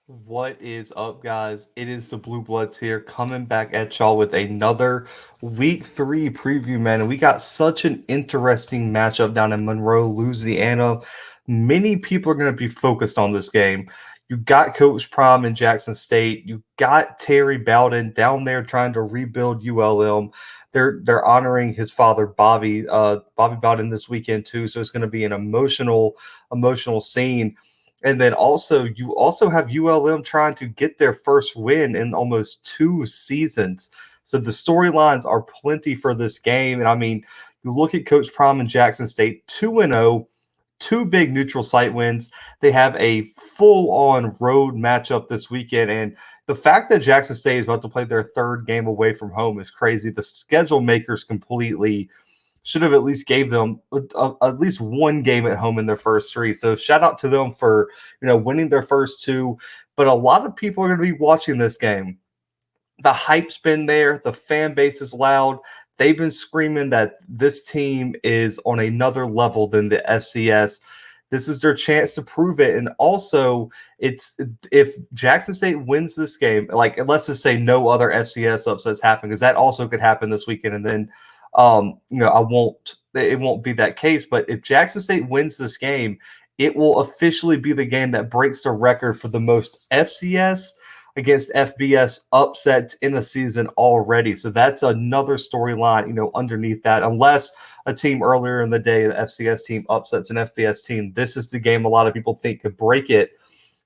What is up, guys? It is the Bluebloods here, coming back at y'all with another Week 3 preview, man. And we got such an interesting matchup down in Monroe, Louisiana. Many people are going to be focused on this game. You got Coach Prime in Jackson State. You got Terry Bowden down there trying to rebuild ULM. They're honoring his father, Bobby Bowden, this weekend too. So it's going to be an emotional scene. And then also, you also have ULM trying to get their first win in almost 2 seasons. So the storylines are plenty for this game. And I mean, you look at Coach Prom and Jackson State, 2-0, two big neutral site wins. They have a full-on road matchup this weekend. And the fact that Jackson State is about to play their third game away from home is crazy. The schedule makers completely should have at least gave them at least one game at home in their first three. So shout out to them for winning their first two. But a lot of people are going to be watching this game. The hype's been there. The fan base is loud. They've been screaming that this team is on another level than the FCS. This is their chance to prove it. And also, it's if Jackson State wins this game, like let's just say no other FCS upsets happen, because that also could happen this weekend. And then it won't be that case. But if Jackson State wins this game, it will officially be the game that breaks the record for the most FCS against FBS upsets in a season already. So that's another storyline, underneath that. Unless a team earlier in the day, the FCS team upsets an FBS team, this is the game a lot of people think could break it.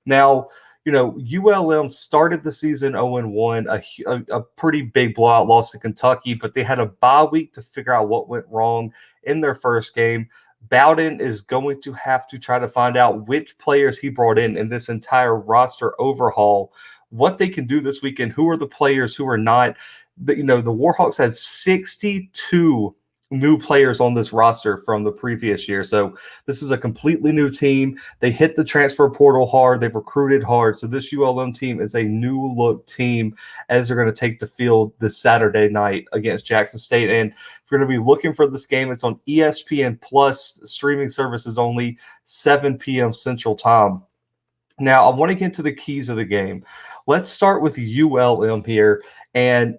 Now, ULM started the season 0-1, a pretty big blowout loss to Kentucky, but they had a bye week to figure out what went wrong in their first game. Bowden is going to have to try to find out which players he brought in this entire roster overhaul, what they can do this weekend, who are the players who are not. The Warhawks have 62 new players on this roster from the previous year. So this is a completely new team. They hit the transfer portal hard. They've recruited hard. So this ULM team is a new look team as they're going to take the field this Saturday night against Jackson State. And if you're going to be looking for this game, it's on ESPN Plus streaming services only, 7 p.m. Central Time. Now, I want to get into the keys of the game. Let's start with ULM here. And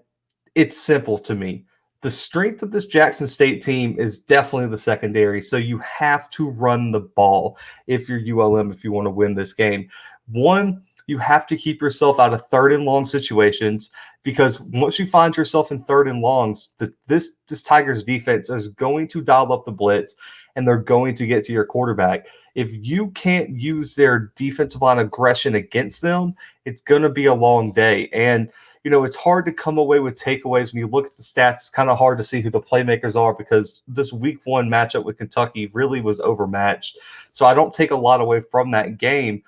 it's simple to me. The strength of this Jackson State team is definitely the secondary. So you have to run the ball if you're ULM, if you want to win this game. One, you have to keep yourself out of third and long situations, because once you find yourself in third and longs, this Tigers defense is going to dial up the blitz and they're going to get to your quarterback. If you can't use their defensive line aggression against them, it's going to be a long day. And it's hard to come away with takeaways when you look at the stats. It's kind of hard to see who the playmakers are, because this week 1 matchup with Kentucky really was overmatched. So I don't take a lot away from that game.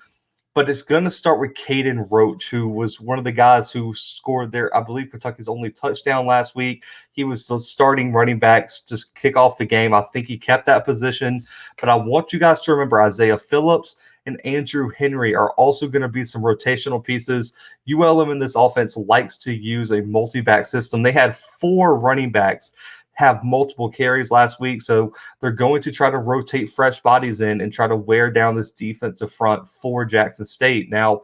But it's going to start with Caden Roach, who was one of the guys who scored I believe, Kentucky's only touchdown last week. He was the starting running back to kick off the game. I think he kept that position. But I want you guys to remember Isaiah Phillips and Andrew Henry are also going to be some rotational pieces. ULM in this offense likes to use a multi-back system. They had 4 running backs have multiple carries last week, so they're going to try to rotate fresh bodies in and try to wear down this defensive front for Jackson State. Now,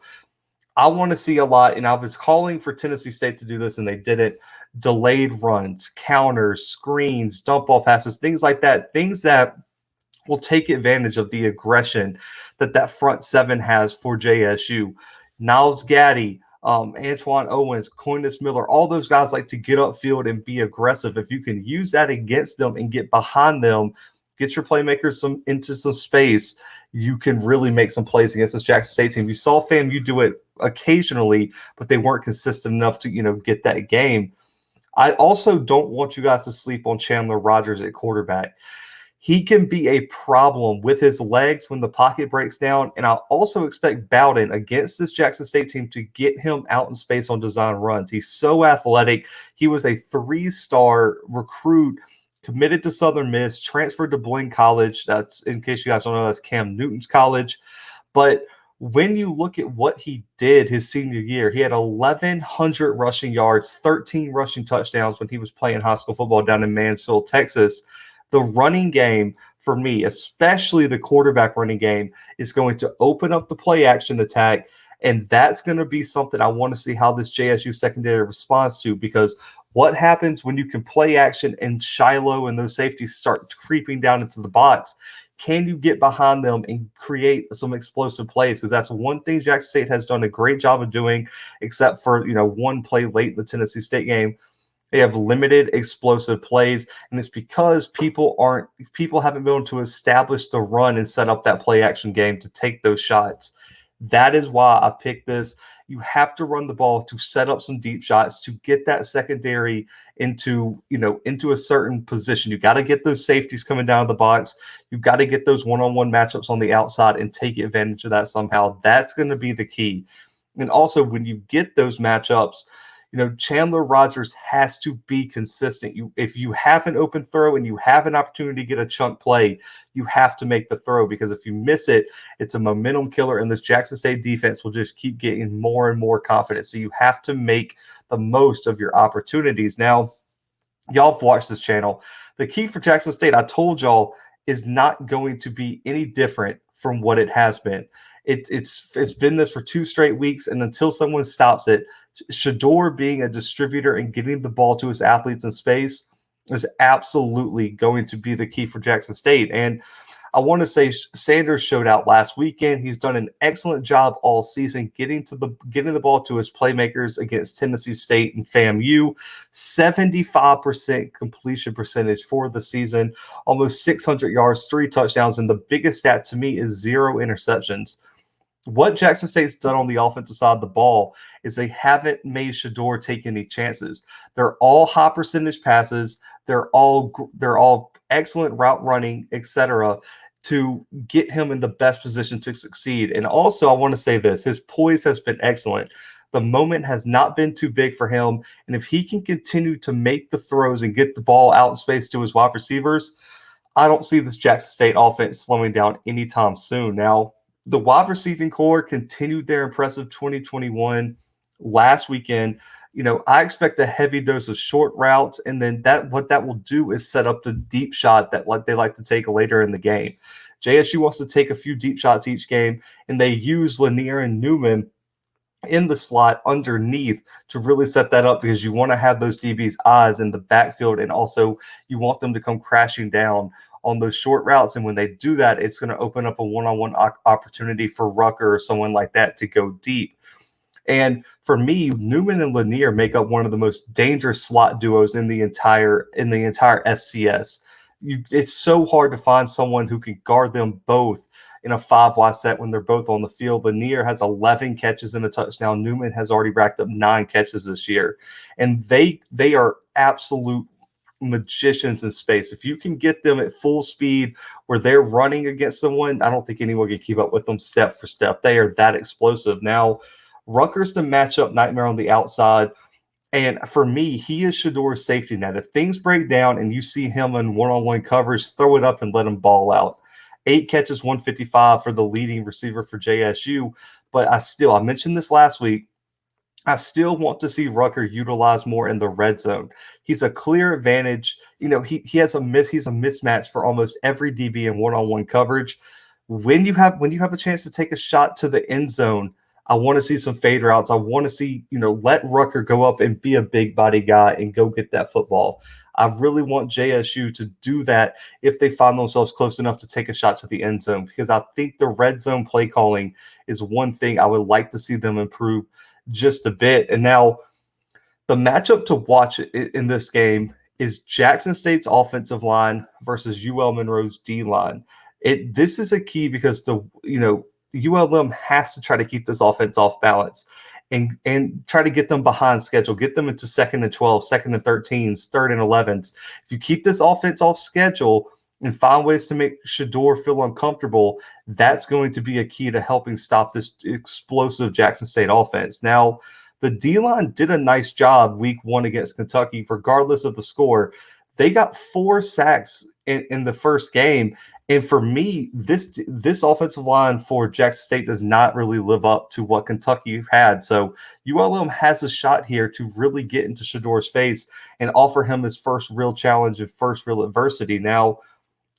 I want to see a lot, and I was calling for Tennessee State to do this, and they didn't. Delayed runs, counters, screens, dump-off passes, things like that, things that will take advantage of the aggression that front seven has for JSU. Niles Gaddy, Antoine Owens, Coinus Miller, all those guys like to get upfield and be aggressive. If you can use that against them and get behind them, get your playmakers into some space, you can really make some plays against this Jackson State team. You saw FAMU do it occasionally, but they weren't consistent enough to get that game. I also don't want you guys to sleep on Chandler Rogers at quarterback. He can be a problem with his legs when the pocket breaks down. And I also expect Bowden against this Jackson State team to get him out in space on design runs. He's so athletic. He was a 3-star recruit, committed to Southern Miss, transferred to Blaine College. That's, in case you guys don't know, that's Cam Newton's college. But when you look at what he did his senior year, he had 1,100 rushing yards, 13 rushing touchdowns when he was playing high school football down in Mansfield, Texas. The running game for me, especially the quarterback running game, is going to open up the play action attack. And that's going to be something I want to see how this JSU secondary responds to, because what happens when you can play action and Shiloh and those safeties start creeping down into the box? Can you get behind them and create some explosive plays? Because that's one thing Jackson State has done a great job of doing, except for, one play late in the Tennessee State game. They have limited explosive plays, and it's because people haven't been able to establish the run and set up that play action game to take those shots. That is why I picked this. You have to run the ball to set up some deep shots, to get that secondary into a certain position. You got to get those safeties coming down the box. You got to get those one-on-one matchups on the outside and take advantage of that somehow. That's going to be the key. And also, when you get those matchups, Chandler Rogers has to be consistent. If you have an open throw and you have an opportunity to get a chunk play, you have to make the throw, because if you miss it, it's a momentum killer, and this Jackson State defense will just keep getting more and more confident. So you have to make the most of your opportunities. Now, y'all have watched this channel. The key for Jackson State, I told y'all, is not going to be any different from what it has been. It's been this for 2 straight weeks, and until someone stops it, Shedeur being a distributor and getting the ball to his athletes in space is absolutely going to be the key for Jackson State. And I want to say Sanders showed out last weekend. He's done an excellent job all season getting the ball to his playmakers against Tennessee State and FAMU. 75% completion percentage for the season, almost 600 yards, 3 touchdowns, and the biggest stat to me is 0 interceptions. What Jackson State's done on the offensive side of the ball is they haven't made Shedeur take any chances. They're all high percentage passes. They're all excellent route running, etc., to get him in the best position to succeed. And also, I want to say this: his poise has been excellent. The moment has not been too big for him, and if he can continue to make the throws and get the ball out in space to his wide receivers, I don't see this Jackson State offense slowing down anytime soon. Now, the wide receiving core continued their impressive 2021 last weekend. I expect a heavy dose of short routes, and then what that will do is set up the deep shot that they like to take later in the game. JSU wants to take a few deep shots each game, and they use Lanier and Newman in the slot underneath to really set that up, because you want to have those DBs' eyes in the backfield, and also you want them to come crashing down on those short routes. And when they do that, it's going to open up a one-on-one opportunity for Rucker or someone like that to go deep. And for me, Newman and Lanier make up one of the most dangerous slot duos in the entire FCS. It's so hard to find someone who can guard them both in a 5-wide set when they're both on the field. Lanier has 11 catches and a touchdown. Newman has already racked up 9 catches this year. And they are absolute magicians in space. If you can get them at full speed where they're running against someone, I don't think anyone can keep up with them step for step. They are that explosive. Now, Rutgers the matchup nightmare on the outside. And for me, he is Shedeur's safety net. If things break down and you see him in one-on-one coverage, throw it up and let him ball out. 8 catches, 155 for the leading receiver for JSU. But I mentioned this last week, I still want to see Rucker utilize more in the red zone. He's a clear advantage. He's a mismatch for almost every DB in one-on-one coverage. When you have a chance to take a shot to the end zone, I want to see some fade routes. I want to see, let Rucker go up and be a big body guy and go get that football. I really want JSU to do that if they find themselves close enough to take a shot to the end zone, because I think the red zone play calling is one thing I would like to see them improve just a bit. And now the matchup to watch in this game is Jackson State's offensive line versus UL-Monroe's D line. This is a key because ULM has to try to keep this offense off balance and try to get them behind schedule, get them into 2nd and 12, 2nd and 13s, 3rd and 11s. If you keep this offense off schedule and find ways to make Shedeur feel uncomfortable, that's going to be a key to helping stop this explosive Jackson State offense. Now, the D-line did a nice job week 1 against Kentucky, regardless of the score. They got 4 sacks in the first game. And for me, this offensive line for Jackson State does not really live up to what Kentucky had. So ULM has a shot here to really get into Shedeur's face and offer him his first real challenge and first real adversity. Now,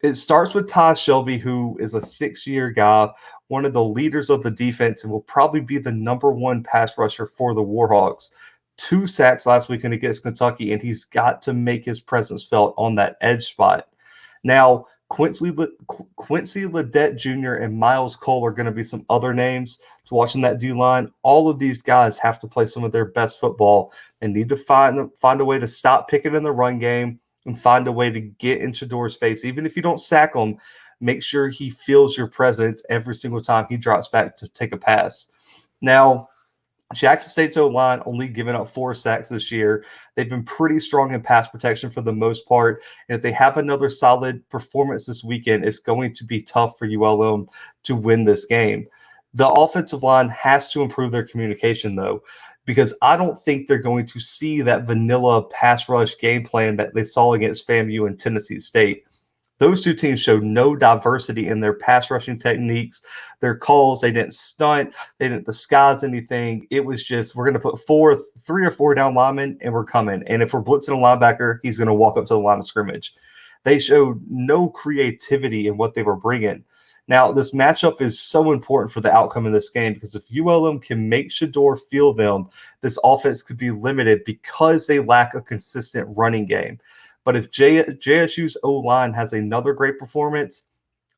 it starts with Ty Shelby, who is a 6-year guy one of the leaders of the defense, and will probably be the #1 pass rusher for the Warhawks. 2 sacks last weekend against Kentucky, and he's got to make his presence felt on that edge spot. Now, Quincy Ledet Jr. and Miles Cole are going to be some other names to watch in that D-line. All of these guys have to play some of their best football and need to find a way to stop Pickett in the run game and find a way to get in Shador's face. Even if you don't sack him, make sure he feels your presence every single time he drops back to take a pass. Now, Jackson State's O-line only given up 4 sacks this year. They've been pretty strong in pass protection for the most part. And if they have another solid performance this weekend, it's going to be tough for ULM to win this game. The offensive line has to improve their communication, though, because I don't think they're going to see that vanilla pass rush game plan that they saw against FAMU and Tennessee State. Those 2 teams showed no diversity in their pass rushing techniques, their calls. They didn't stunt. They didn't disguise anything. It was just, we're going to put 3 or 4 down linemen, and we're coming. And if we're blitzing a linebacker, he's going to walk up to the line of scrimmage. They showed no creativity in what they were bringing. Now, this matchup is so important for the outcome in this game because if ULM can make Shador feel them, this offense could be limited because they lack a consistent running game. But if JSU's O-line has another great performance,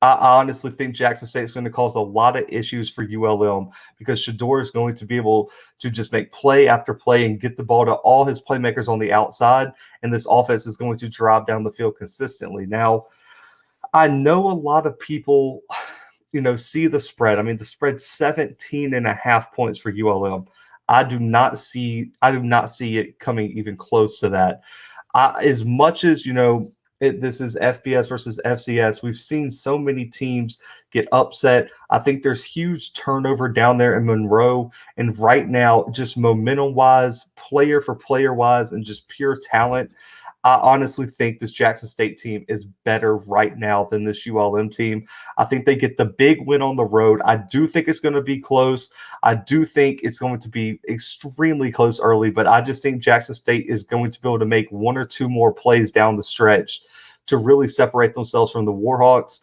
I honestly think Jackson State is going to cause a lot of issues for ULM because Shador is going to be able to just make play after play and get the ball to all his playmakers on the outside, and this offense is going to drive down the field consistently. Now, I know a lot of people, see the spread. I mean, the spread's 17.5 points for ULM. I do not see it coming even close to that. As much as, this is FBS versus FCS, we've seen so many teams get upset. I think there's huge turnover down there in Monroe. And right now, just momentum-wise, player for player-wise, and just pure talent, I honestly think this Jackson State team is better right now than this ULM team. I think they get the big win on the road. I do think it's going to be close. I do think it's going to be extremely close early, but I just think Jackson State is going to be able to make 1 or 2 more plays down the stretch to really separate themselves from the Warhawks.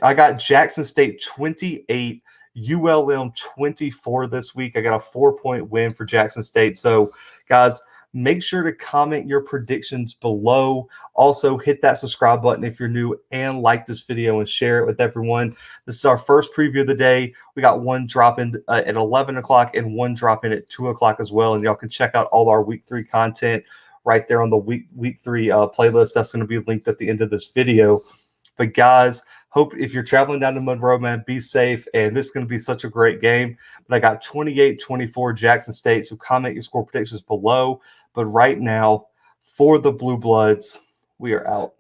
I got Jackson State 28, ULM 24 this week. I got a 4-point win for Jackson State. So, guys, make sure to comment your predictions below. Also, hit that subscribe button if you're new and like this video and share it with everyone. This is our first preview of the day. We got one drop in at 11 o'clock and one drop in at 2 o'clock as well. And y'all can check out all our week 3 content right there on the week 3 playlist. That's going to be linked at the end of this video. But guys, hope if you're traveling down to Monroe, man, be safe. And this is going to be such a great game. But I got 28-24 Jackson State. So comment your score predictions below. But right now, for the Blue Bloods, we are out.